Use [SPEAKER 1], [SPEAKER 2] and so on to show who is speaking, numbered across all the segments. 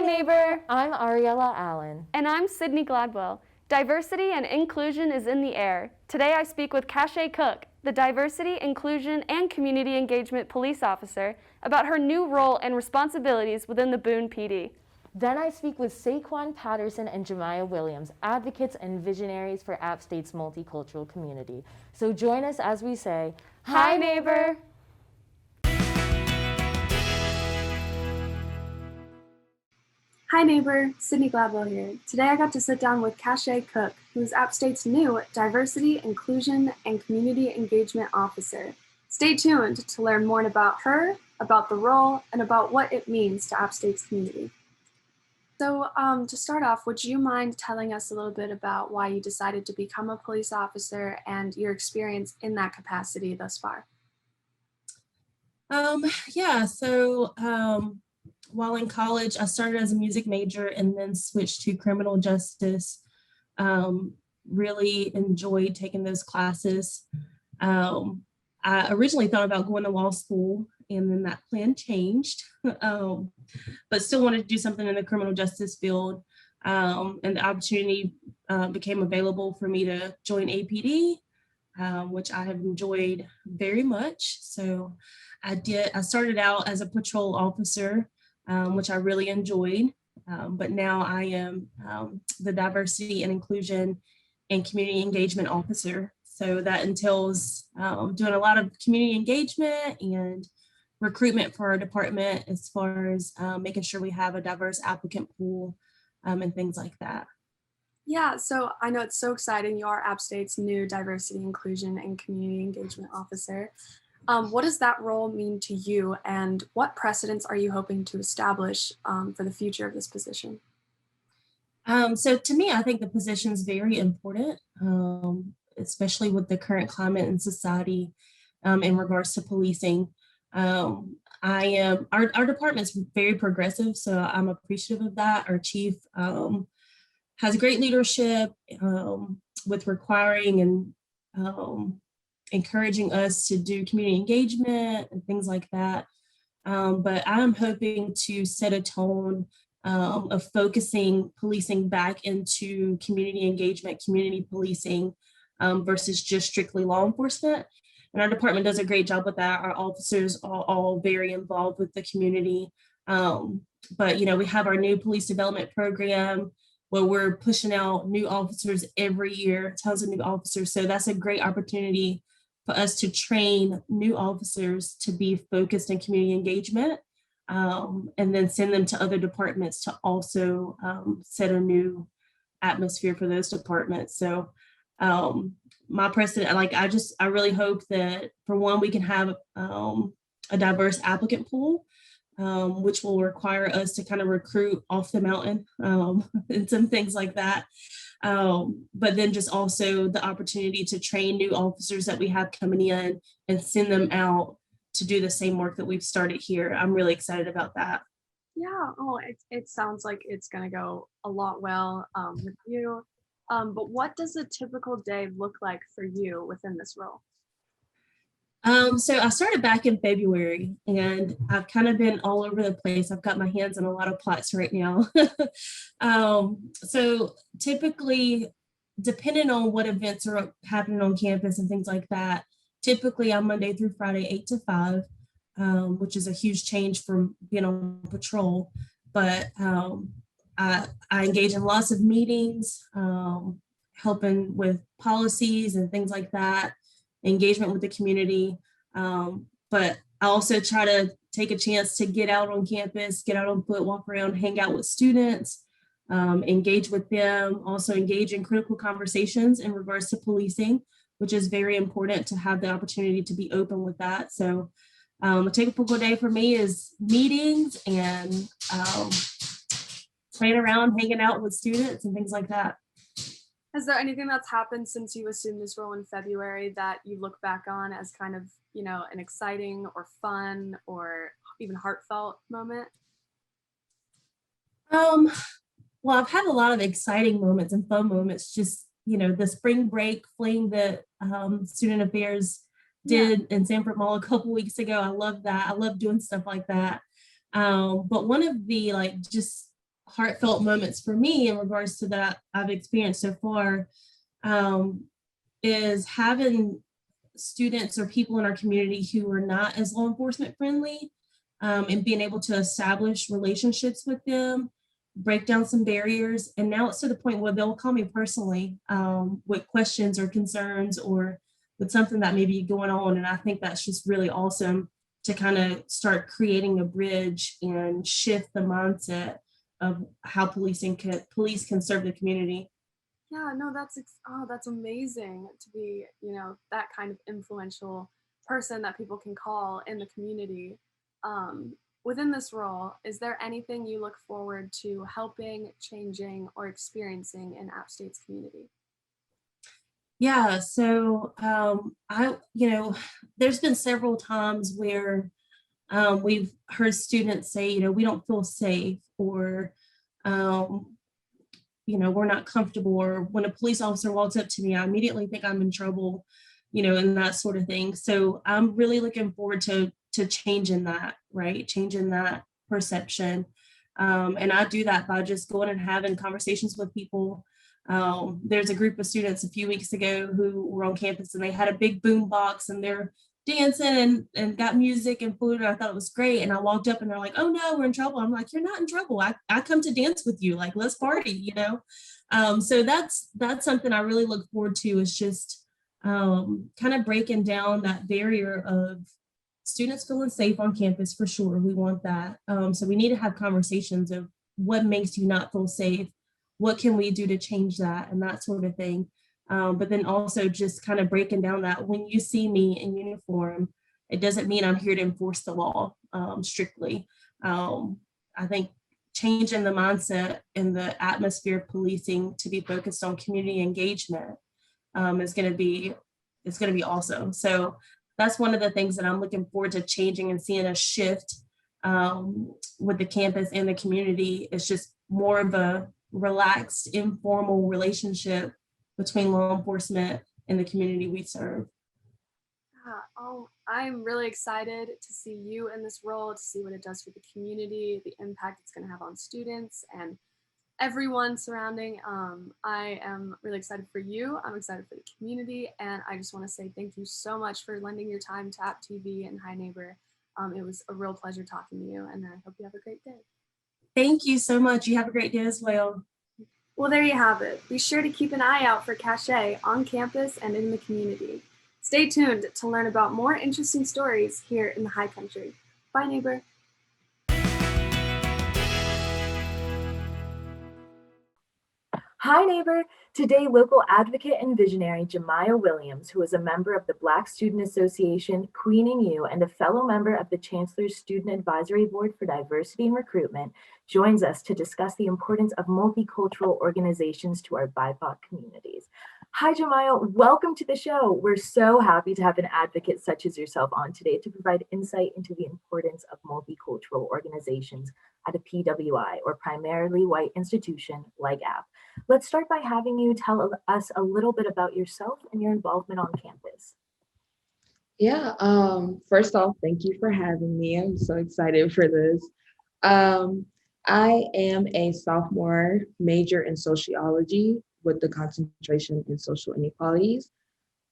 [SPEAKER 1] neighbor.
[SPEAKER 2] I'm Ariela Allen.
[SPEAKER 1] And I'm Sydney Gladwell. Diversity and inclusion is in the air. Today I speak with Cashae Cook, the Diversity, Inclusion, and Community Engagement Police Officer, about her new role and responsibilities within the Boone PD.
[SPEAKER 2] Then I speak with Sequan, Patterson, and Jemiah Williams, advocates and visionaries for App State's multicultural community. So join us as we say,
[SPEAKER 1] Hi, neighbor.
[SPEAKER 3] Hi neighbor, Sydney Gladwell here. Today I got to sit down with Cashae Cook, who is App State's new Diversity, Inclusion, and Community Engagement Officer. Stay tuned to learn more about her, about the role, and about what it means to App State's community. So to start off, would you mind telling us a little bit about why you decided to become a police officer and your experience in that capacity thus far?
[SPEAKER 4] While in college, I started as a music major and then switched to criminal justice. Really enjoyed taking those classes. I originally thought about going to law school, and then that plan changed, but still wanted to do something in the criminal justice field. And the opportunity became available for me to join APD, which I have enjoyed very much. So I started out as a patrol officer, which I really enjoyed. But now I am the Diversity and Inclusion and Community Engagement Officer. So that entails doing a lot of community engagement and recruitment for our department, as far as making sure we have a diverse applicant pool and things like that.
[SPEAKER 3] Yeah, so I know it's so exciting. You are App State's new Diversity, Inclusion, and Community Engagement Officer. What does that role mean to you, and what precedents are you hoping to establish for the future of this position?
[SPEAKER 4] So to me, I think the position is very important, especially with the current climate in society in regards to policing. Our department's very progressive, so I'm appreciative of that. Our chief has great leadership with requiring and encouraging us to do community engagement and things like that. But I'm hoping to set a tone of focusing policing back into community engagement, community policing versus just strictly law enforcement. And our department does a great job with that. Our officers are all very involved with the community. But we have our new police development program where we're pushing out new officers every year, tons of new officers. So that's a great opportunity for us to train new officers to be focused in community engagement, and then send them to other departments to also set a new atmosphere for those departments. So my precedent, I really hope that, for one, we can have a diverse applicant pool, which will require us to kind of recruit off the mountain and some things like that. But then just also the opportunity to train new officers that we have coming in and send them out to do the same work that we've started here. I'm really excited about that.
[SPEAKER 3] Yeah, it sounds like it's going to go a lot well with you. But what does a typical day look like for you within this role?
[SPEAKER 4] So I started back in February, and I've kind of been all over the place. I've got my hands in a lot of pots right now. So typically, depending on what events are happening on campus and things like that, typically I'm Monday through Friday, 8 to 5, which is a huge change from being on patrol. But I engage in lots of meetings, helping with policies and things like that, engagement with the community. But I also try to take a chance to get out on campus, get out on foot, walk around, hang out with students, engage with them, also engage in critical conversations in regards to policing, which is very important to have the opportunity to be open with that. So a typical day for me is meetings and playing around, hanging out with students and things like that.
[SPEAKER 3] Is there anything that's happened since you assumed this role in February that you look back on as kind of, an exciting or fun or even heartfelt moment?
[SPEAKER 4] Well, I've had a lot of exciting moments and fun moments. Just, the spring break fling that Student Affairs did in Sanford Mall a couple weeks ago. I love that. I love doing stuff like that. But one of the just heartfelt moments for me in regards to that I've experienced so far is having students or people in our community who are not as law enforcement friendly, and being able to establish relationships with them, break down some barriers. And now it's to the point where they'll call me personally with questions or concerns or with something that may be going on. And I think that's just really awesome to kind of start creating a bridge and shift the mindset of how police can serve the community.
[SPEAKER 3] Yeah, no, that's amazing to be, that kind of influential person that people can call in the community. Within this role, is there anything you look forward to helping, changing, or experiencing in App State's community?
[SPEAKER 4] Yeah, so there's been several times where we've heard students say, we don't feel safe, or we're not comfortable, or when a police officer walks up to me, I immediately think I'm in trouble, and that sort of thing. So I'm really looking forward to changing that, right? Changing that perception. And I do that by just going and having conversations with people. There's a group of students a few weeks ago who were on campus, and they had a big boom box, and they're dancing and got music and food, and I thought it was great. And I walked up and they're like, "Oh no, we're in trouble." I'm like, "You're not in trouble. I come to dance with you. Like, let's party." So that's something I really look forward to, is just kind of breaking down that barrier of students feeling safe on campus. For sure, we want that. So we need to have conversations of what makes you not feel safe, what can we do to change that, and that sort of thing. But then also just kind of breaking down that when you see me in uniform, it doesn't mean I'm here to enforce the law strictly. I think changing the mindset and the atmosphere of policing to be focused on community engagement is going to be awesome. So that's one of the things that I'm looking forward to changing and seeing a shift with the campus and the community. It's just more of a relaxed, informal relationship between law enforcement and the community we serve.
[SPEAKER 3] I'm really excited to see you in this role, to see what it does for the community, the impact it's going to have on students and everyone surrounding. I am really excited for you. I'm excited for the community. And I just want to say thank you so much for lending your time to App TV and Hi Neighbor. It was a real pleasure talking to you, and I hope you have a great day.
[SPEAKER 4] Thank you so much. You have a great day as well.
[SPEAKER 3] Well, there you have it. Be sure to keep an eye out for Cashae on campus and in the community. Stay tuned to learn about more interesting stories here in the High Country. Bye, neighbor.
[SPEAKER 2] Hi, neighbor. Today, local advocate and visionary Jemiah Williams, who is a member of the Black Student Association, Queen and You, and a fellow member of the Chancellor's Student Advisory Board for Diversity and Recruitment, joins us to discuss the importance of multicultural organizations to our BIPOC communities. Hi, Jemiah. Welcome to the show. We're so happy to have an advocate such as yourself on today to provide insight into the importance of multicultural organizations at a PWI, or primarily white institution like App. Let's start by having you tell us a little bit about yourself and your involvement on campus.
[SPEAKER 5] Yeah, first off, thank you for having me. I'm so excited for this. I am a sophomore, major in sociology with the concentration in social inequalities.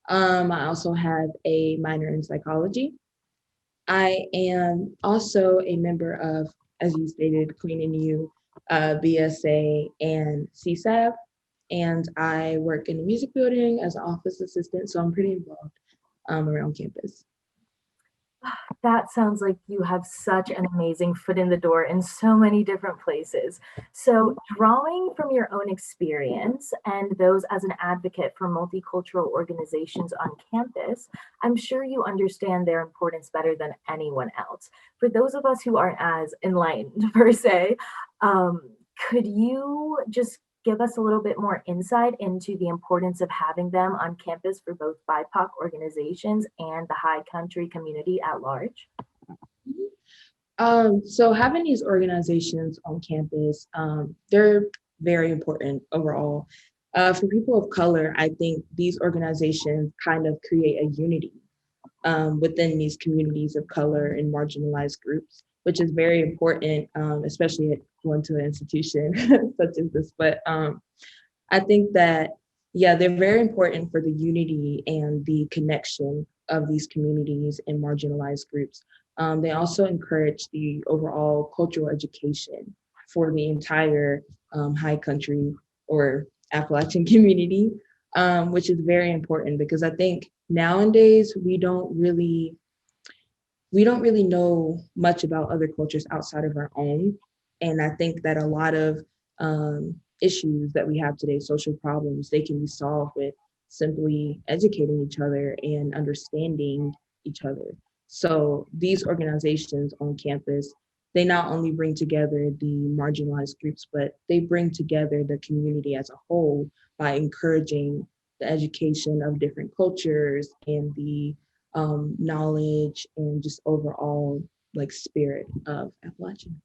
[SPEAKER 5] I also have a minor in psychology. I am also a member of, as you stated, Queen and You, BSA, and CSAB. And I work in the music building as an office assistant, so I'm pretty involved around campus.
[SPEAKER 2] That sounds like you have such an amazing foot in the door in so many different places. So, drawing from your own experience and those as an advocate for multicultural organizations on campus, I'm sure you understand their importance better than anyone else. For those of us who aren't as enlightened, per se, could you just give us a little bit more insight into the importance of having them on campus for both BIPOC organizations and the High Country community at large?
[SPEAKER 5] So having these organizations on campus, they're very important overall. For people of color, I think these organizations kind of create a unity within these communities of color and marginalized groups. which is very important, especially at going to an institution such as this. But I think that, yeah, they're very important for the unity and the connection of these communities and marginalized groups. They also encourage the overall cultural education for the entire high country or Appalachian community, which is very important because I think nowadays we don't really know much about other cultures outside of our own. And I think that a lot of issues that we have today, social problems, they can be solved with simply educating each other and understanding each other. So these organizations on campus, they not only bring together the marginalized groups, but they bring together the community as a whole by encouraging the education of different cultures and the knowledge and just overall like spirit of Appalachian.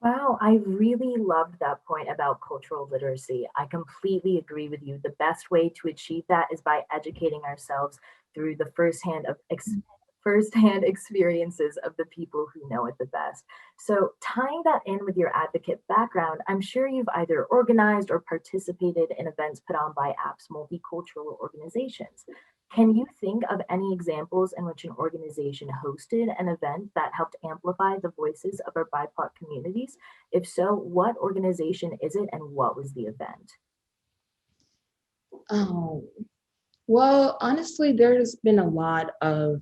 [SPEAKER 2] Wow, I really loved that point about cultural literacy. I completely agree with you. The best way to achieve that is by educating ourselves through the firsthand experiences of the people who know it the best. So, tying that in with your advocate background, I'm sure you've either organized or participated in events put on by APP's multicultural organizations. Can you think of any examples in which an organization hosted an event that helped amplify the voices of our BIPOC communities? If so, what organization is it and what was the event?
[SPEAKER 5] Um, well, honestly, there's been a lot of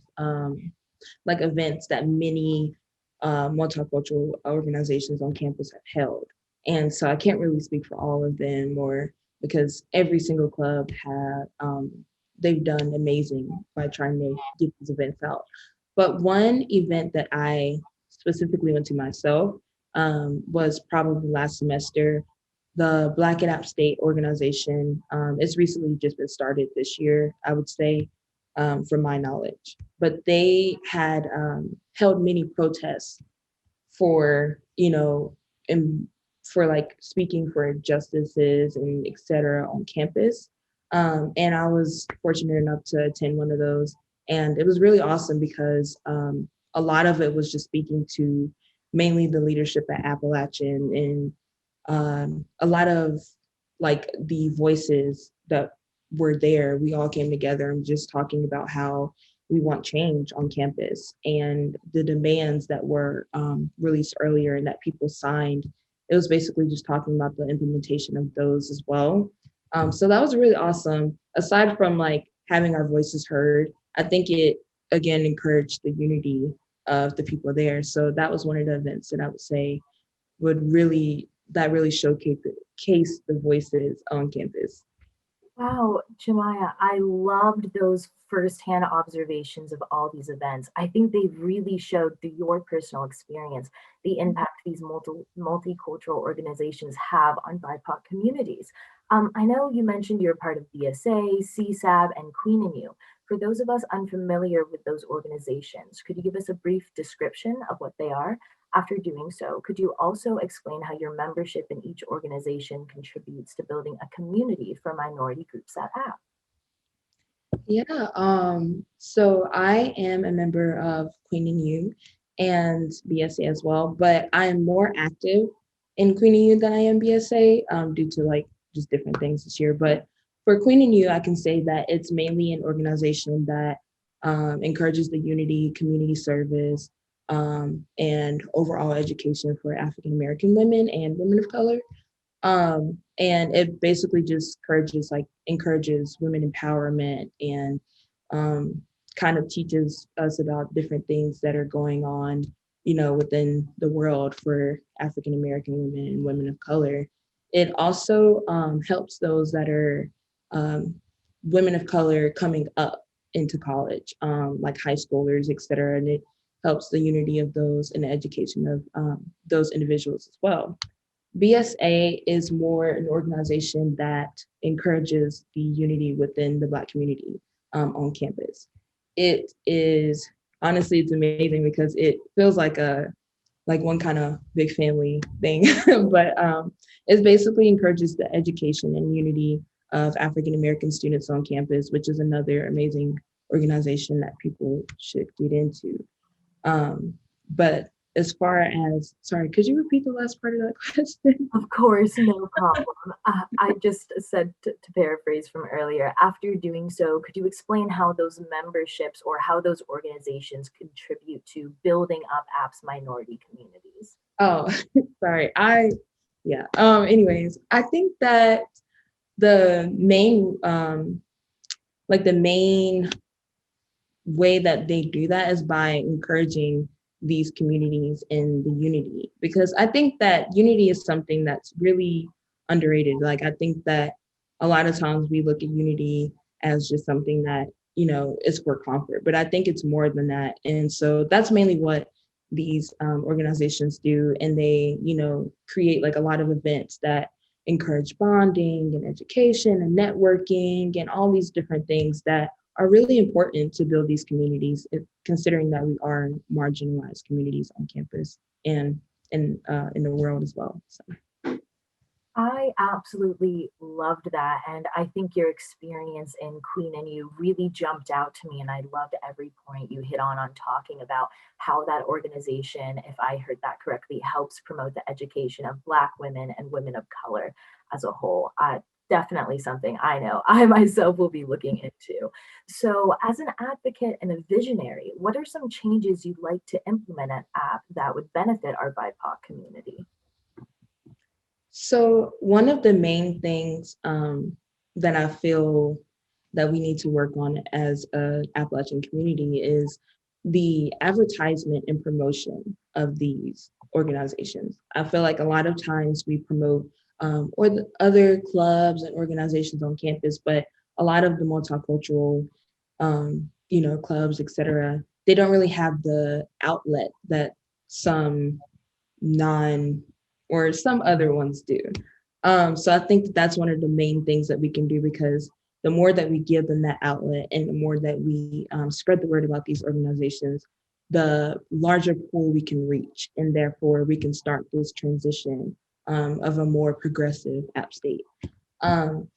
[SPEAKER 5] like events that many multicultural organizations on campus have held. And so I can't really speak for all of them or because every single club they've done amazing by trying to get these events out. But one event that I specifically went to myself was probably last semester. The Black and App State organization, it's recently just been started this year, I would say, from my knowledge. But they had held many protests for, and for like speaking for justices and et cetera on campus. And I was fortunate enough to attend one of those. And it was really awesome because a lot of it was just speaking to mainly the leadership at Appalachian and a lot of like the voices that were there. We all came together and just talking about how we want change on campus and the demands that were released earlier and that people signed. It was basically just talking about the implementation of those as well. So that was really awesome. Aside from like having our voices heard, I think it again encouraged the unity of the people there. So that was one of the events that I would say really showcase the voices on campus.
[SPEAKER 2] Wow, Jemiah, I loved those firsthand observations of all these events. I think they really showed through your personal experience the impact these multicultural organizations have on BIPOC communities. I know you mentioned you're part of BSA, CSAB, and Queen and You. For those of us unfamiliar with those organizations, could you give us a brief description of what they are? After doing so, could you also explain how your membership in each organization contributes to building a community for minority groups at App?
[SPEAKER 5] Yeah, so I am a member of Queen and You and BSA as well, but I am more active in Queen and You than I am BSA due to like just different things this year. But for Queen and You, I can say that it's mainly an organization that encourages the unity, community service, and overall education for African American women and women of color. And it basically just encourages women empowerment and kind of teaches us about different things that are going on, within the world for African American women and women of color. It also helps those that are women of color coming up into college, like high schoolers, et cetera. And it helps the unity of those and the education of those individuals as well. BSA is more an organization that encourages the unity within the Black community on campus. It is honestly, it's amazing because it feels like one kind of big family thing, but it basically encourages the education and unity of African American students on campus, which is another amazing organization that people should get into. But as far as, sorry, could you repeat the last part of that question?
[SPEAKER 2] Of course, no problem. I just said to paraphrase from earlier, after doing so, could you explain how those memberships or how those organizations contribute to building up apps minority communities?
[SPEAKER 5] Oh, sorry. Yeah. Anyways, I think that the main, the main way that they do that is by encouraging these communities in the unity, because I think that unity is something that's really underrated. Like, I think that a lot of times we look at unity as just something that, is for comfort, but I think it's more than that. And so that's mainly what these organizations do. And they, create like a lot of events that encourage bonding and education and networking and all these different things that are really important to build these communities, considering that we are marginalized communities on campus and in the world as well. So.
[SPEAKER 2] I absolutely loved that. And I think your experience in Queen and You really jumped out to me. And I loved every point you hit on talking about how that organization, if I heard that correctly, helps promote the education of Black women and women of color as a whole. Definitely something I know I myself will be looking into. So, as an advocate and a visionary, what are some changes you'd like to implement at app that would benefit our BIPOC community?
[SPEAKER 5] So one of the main things that I feel that we need to work on as an Appalachian community is the advertisement and promotion of these organizations. I feel like a lot of times we promote or the other clubs and organizations on campus, but a lot of the multicultural, clubs, etc., they don't really have the outlet that some non or some other ones do. So I think that's one of the main things that we can do, because the more that we give them that outlet and the more that we spread the word about these organizations, the larger pool we can reach. And therefore we can start this transition of a more progressive app state.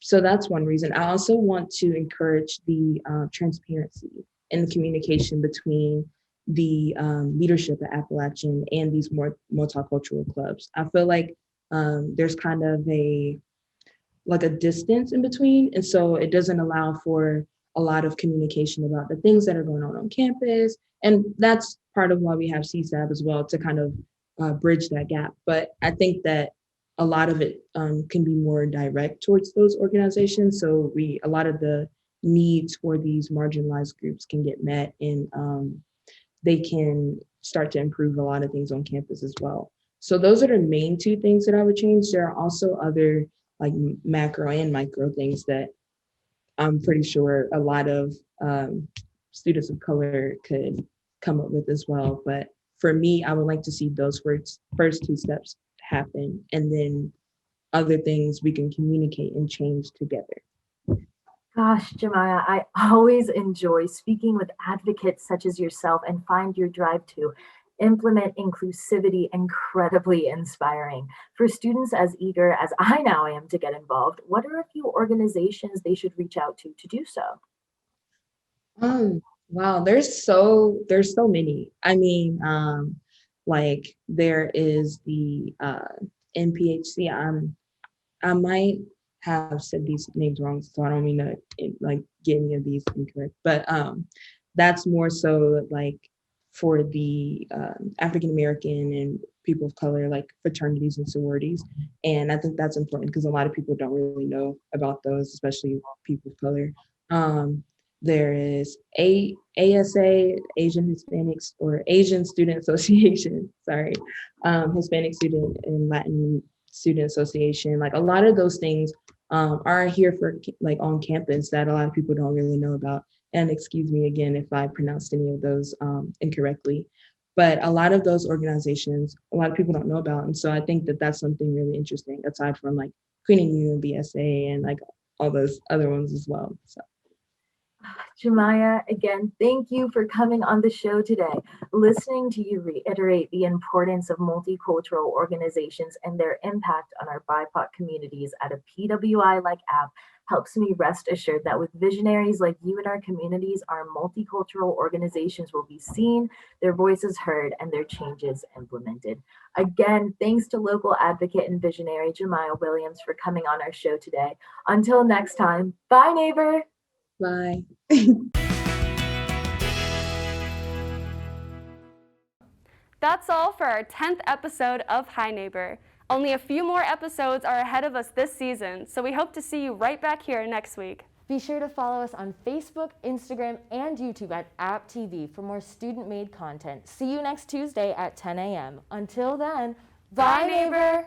[SPEAKER 5] So that's one reason. I also want to encourage the transparency and the communication between the leadership at Appalachian and these more multicultural clubs. I feel like there's kind of a distance in between, and so it doesn't allow for a lot of communication about the things that are going on campus, and that's part of why we have CSAB as well, to kind of bridge that gap. But I think that a lot of it can be more direct towards those organizations, so a lot of the needs for these marginalized groups can get met, and they can start to improve a lot of things on campus as well. So those are the main two things that I would change. There are also other like macro and micro things that I'm pretty sure a lot of students of color could come up with as well. But for me, I would like to see those first two steps happen, and then other things we can communicate and change together.
[SPEAKER 2] Gosh, Jemiah, I always enjoy speaking with advocates such as yourself and find your drive to implement inclusivity incredibly inspiring. For students as eager as I now am to get involved, what are a few organizations they should reach out to do so?
[SPEAKER 5] Wow, there's so many. I mean, like there is the NPHC. I might have said these names wrong, so I don't mean to like get any of these incorrect. But that's more so like for the African American and people of color, like fraternities and sororities. And I think that's important because a lot of people don't really know about those, especially people of color. There is ASA, Asian Hispanics or Asian Student Association, sorry, Hispanic Student and Latin Student Association. Like a lot of those things are here for like on campus that a lot of people don't really know about. And excuse me again if I pronounced any of those incorrectly. But a lot of those organizations, a lot of people don't know about. And so I think that that's something really interesting, aside from like Queen and You and BSA and like all those other ones as well. So.
[SPEAKER 2] Jemiah, again, thank you for coming on the show today. Listening to you reiterate the importance of multicultural organizations and their impact on our BIPOC communities at a PWI-like app helps me rest assured that with visionaries like you in our communities, our multicultural organizations will be seen, their voices heard, and their changes implemented. Again, thanks to local advocate and visionary Jemiah Williams for coming on our show today. Until next time, bye, neighbor.
[SPEAKER 5] Bye.
[SPEAKER 1] That's all for our 10th episode of Hi Neighbor. Only a few more episodes are ahead of us this season, so we hope to see you right back here next week.
[SPEAKER 6] Be sure to follow us on Facebook, Instagram, and YouTube at App TV for more student-made content. See you next Tuesday at 10 a.m. Until then, bye, neighbor!